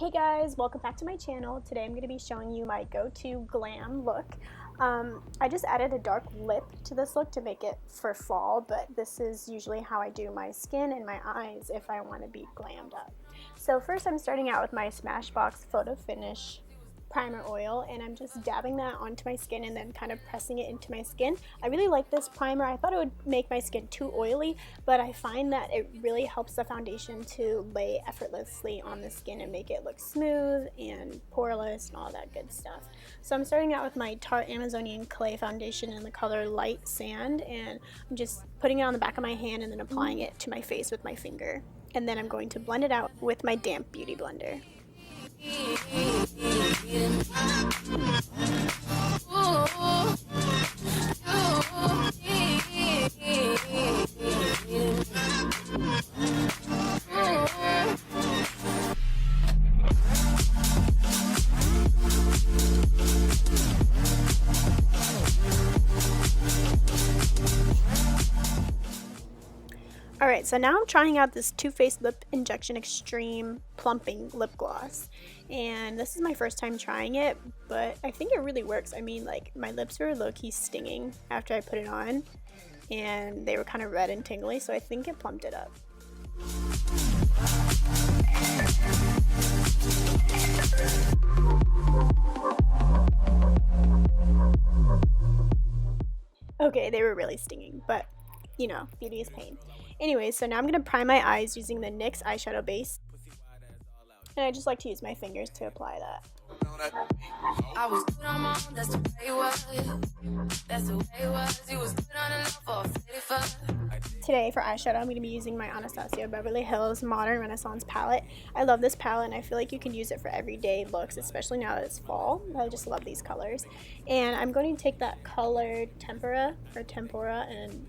Hey guys, welcome back to my channel. Today I'm going to be showing you my Go To Glam look. I just added a dark lip to this look to make it for fall, but this is usually how I do my skin and my eyes if I want to be glammed up. So first I'm starting out with my Smashbox Photo Finish primer oil, and I'm just dabbing that onto my skin and then kind of pressing it into my skin. I really like this primer. I thought it would make my skin too oily, but I find that it really helps the foundation to lay effortlessly on the skin and make it look smooth and poreless and all that good stuff. So I'm starting out with my Tarte Amazonian Clay foundation in the color Light Sand, and I'm just putting it on the back of my hand and then applying it to my face with my finger. And then I'm going to blend it out with my damp beauty blender. Alright, so now I'm trying out this Too Faced Lip Injection Extreme Plumping Lip Gloss. And this is my first time trying it, but I think it really works. I mean, like, my lips were low-key stinging after I put it on, and they were kind of red and tingly, so I think it plumped it up. Okay, they were really stinging, but you know, beauty is pain. Anyways, so now I'm going to prime my eyes using the NYX eyeshadow base. And I just like to use my fingers to apply that. Today for eyeshadow, I'm going to be using my Anastasia Beverly Hills Modern Renaissance palette. I love this palette, and I feel like you can use it for everyday looks, especially now that it's fall. I just love these colors. And I'm going to take that color Tempera and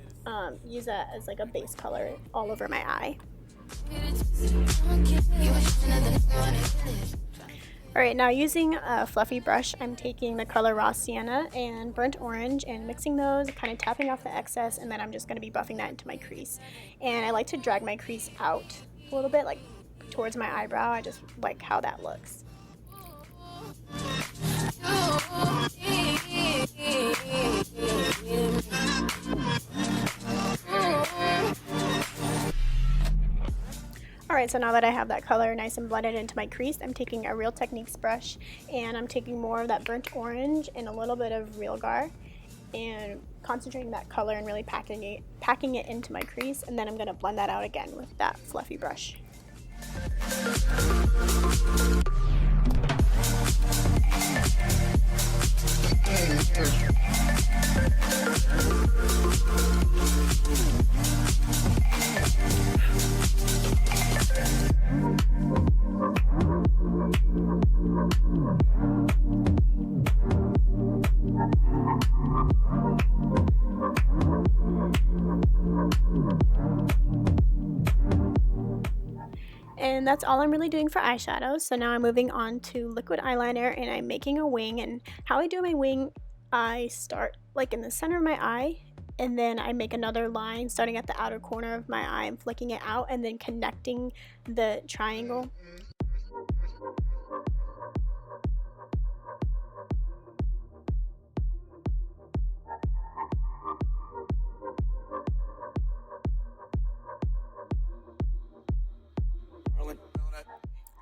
use that as like a base color all over my eye. Alright, now using a fluffy brush, I'm taking the color Raw Sienna and Burnt Orange and mixing those, kind of tapping off the excess, and then I'm just going to be buffing that into my crease. And I like to drag my crease out a little bit, like towards my eyebrow. I just like how that looks. Alright, so now that I have that color nice and blended into my crease, I'm taking a Real Techniques brush, and I'm taking more of that burnt orange and a little bit of Real Gar, and concentrating that color and really packing it into my crease, and then I'm going to blend that out again with that fluffy brush. And that's all I'm really doing for eyeshadow. So now I'm moving on to liquid eyeliner, and I'm making a wing. And how I do my wing, I start like in the center of my eye, and then I make another line starting at the outer corner of my eye. I'm flicking it out and then connecting the triangle.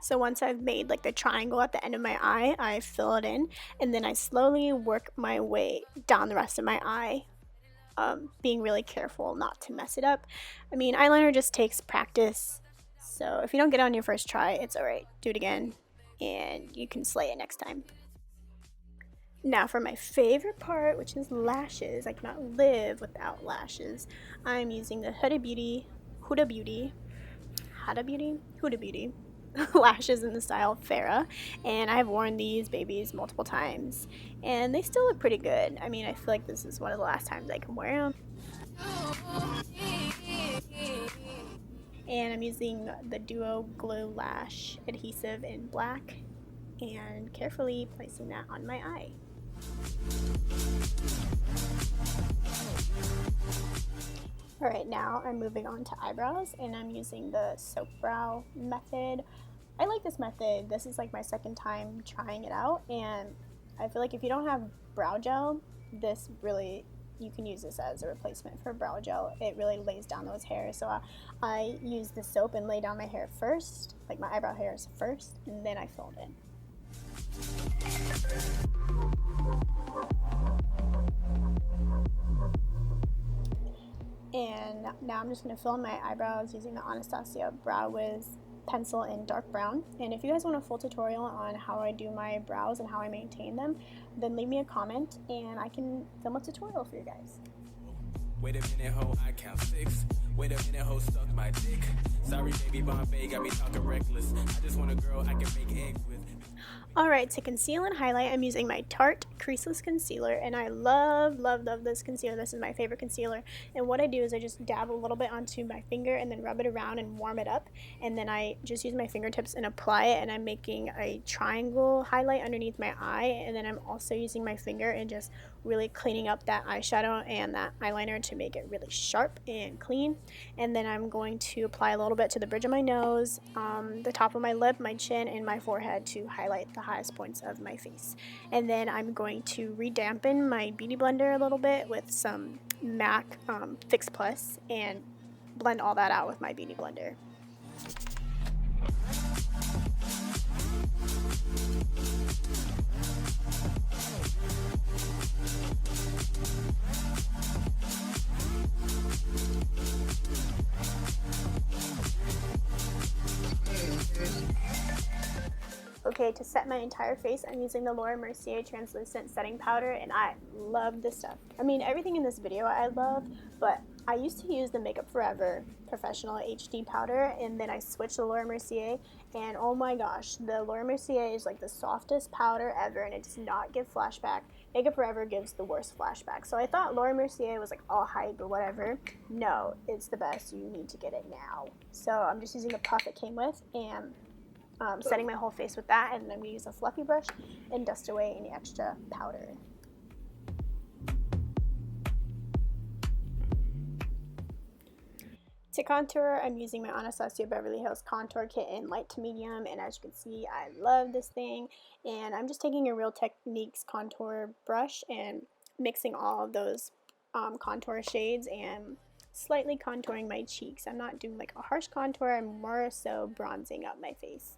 So once I've made like the triangle at the end of my eye, I fill it in, and then I slowly work my way down the rest of my eye, being really careful not to mess it up. I mean, eyeliner just takes practice, so if you don't get it on your first try, it's alright. Do it again, and you can slay it next time. Now for my favorite part, which is lashes. I cannot live without lashes. I'm using the Huda Beauty lashes in the style Farah, and I've worn these babies multiple times, and they still look pretty good. I mean, I feel like this is one of the last times I can wear them. And I'm using the Duo Glue Lash adhesive in black, and carefully placing that on my eye. Alright, now I'm moving on to eyebrows, and I'm using the soap brow method. I like this method. This is like my second time trying it out, and I feel like if you don't have brow gel, this really, you can use this as a replacement for brow gel. It really lays down those hairs. So I use the soap and lay down my hair first, like my eyebrow hairs first, and then I fill it in. And now I'm just going to fill in my eyebrows using the Anastasia Brow Wiz pencil in dark brown. And if you guys want a full tutorial on how I do my brows and how I maintain them, then leave me a comment and I can film a tutorial for you guys. Wait a minute, ho, I count 6. Wait a minute, ho, suck my dick. Sorry, baby, Bombay got me talking reckless. I just want a girl I can make eggs with. Alright, to conceal and highlight, I'm using my Tarte Creaseless Concealer, and I love this concealer. This is my favorite concealer, and what I do is I just dab a little bit onto my finger and then rub it around and warm it up, and then I just use my fingertips and apply it, and I'm making a triangle highlight underneath my eye, and then I'm also using my finger and just really cleaning up that eyeshadow and that eyeliner to make it really sharp and clean. And then I'm going to apply a little bit to the bridge of my nose, the top of my lip, my chin, and my forehead to highlight the highest points of my face. And then I'm going to redampen my beauty blender a little bit with some MAC Fix Plus and blend all that out with my beauty blender. Okay, to set my entire face, I'm using the Mercier translucent setting powder, and I love this stuff. I mean, everything in this video I love, but I used to use the Makeup Forever Professional HD powder, and then I switched to Mercier, and oh my gosh, the Mercier is like the softest powder ever, and it does not give flashback. Makeup Forever gives the worst flashback. So I thought Mercier was like all hype or whatever. No, it's the best. You need to get it now. So I'm just using the puff it came with, and setting my whole face with that, and then I'm going to use a fluffy brush and dust away any extra powder. To contour, I'm using my Anastasia Beverly Hills Contour Kit in light to medium, and as you can see, I love this thing, and I'm just taking a Real Techniques contour brush and mixing all of those contour shades and slightly contouring my cheeks. I'm not doing like a harsh contour, I'm more so bronzing up my face.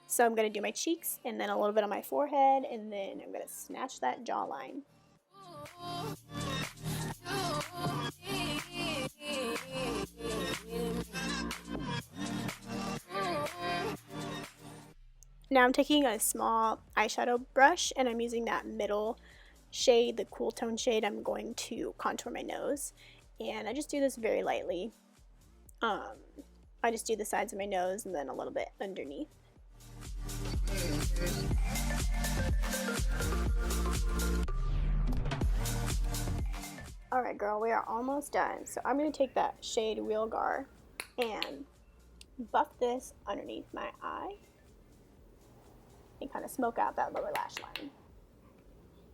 So I'm going to do my cheeks and then a little bit on my forehead, and then I'm going to snatch that jawline. Now I'm taking a small eyeshadow brush and I'm using that middle shade, the cool tone shade. I'm going to contour my nose, and I just do this very lightly. I just do the sides of my nose and then a little bit underneath. Alright girl, we are almost done. So I'm going to take that shade Real Gar and buff this underneath my eye and kind of smoke out that lower lash line.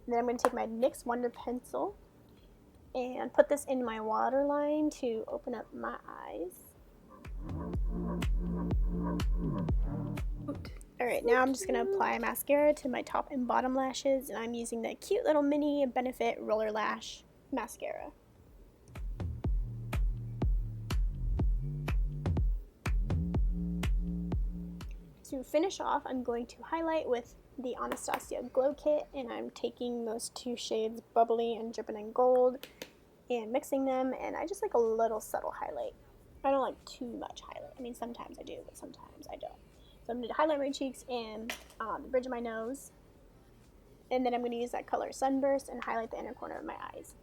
And then I'm going to take my NYX Wonder Pencil and put this in my waterline to open up my eyes. Alright, now I'm just going to apply mascara to my top and bottom lashes, and I'm using the cute little mini Benefit Roller Lash mascara. To finish off, I'm going to highlight with the Anastasia Glow Kit, and I'm taking those two shades, Bubbly and Drippin' in Gold, and mixing them, and I just like a little subtle highlight. I don't like too much highlight. I mean, sometimes I do, but sometimes I don't. So I'm going to highlight my cheeks and the bridge of my nose, and then I'm going to use that color Sunburst and highlight the inner corner of my eyes.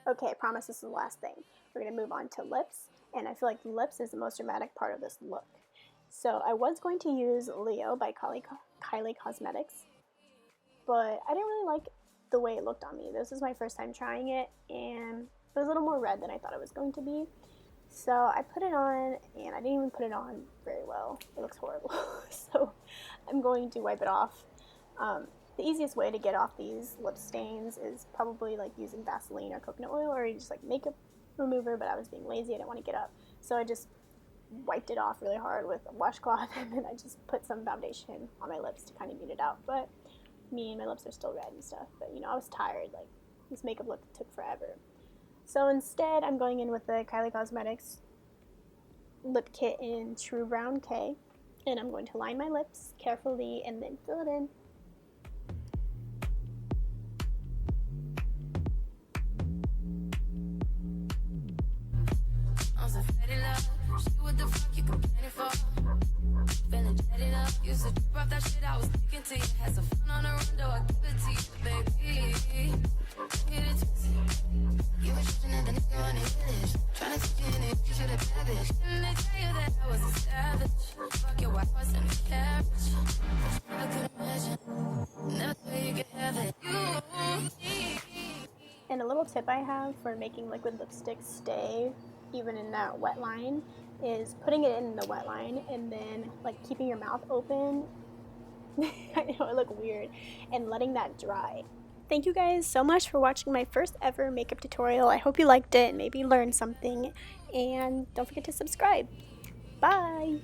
Okay, I promise this is the last thing. We're going to move on to lips, and I feel like lips is the most dramatic part of this look. So I was going to use Leo by Kylie Cosmetics, but I didn't really like the way it looked on me. This is my first time trying it, and it was a little more red than I thought it was going to be. So I put it on, and I didn't even put it on very well. It looks horrible. So I'm going to wipe it off. the easiest way to get off these lip stains is probably like using Vaseline or coconut oil or just like makeup remover, but I was being lazy, I didn't want to get up, so I just wiped it off really hard with a washcloth, and then I just put some foundation on my lips to kind of neat it out. But my lips are still red and stuff, but I was tired, like this makeup look took forever. So instead I'm going in with the Kylie Cosmetics lip kit in True Brown K, and I'm going to line my lips carefully and then fill it in. And a little tip I have for making liquid lipstick stay even in that wet line is putting it in the wet line and then like keeping your mouth open. I know it look weird, and letting that dry. Thank you guys so much for watching my first ever makeup tutorial. I hope you liked it and maybe learned something, and don't forget to subscribe. Bye!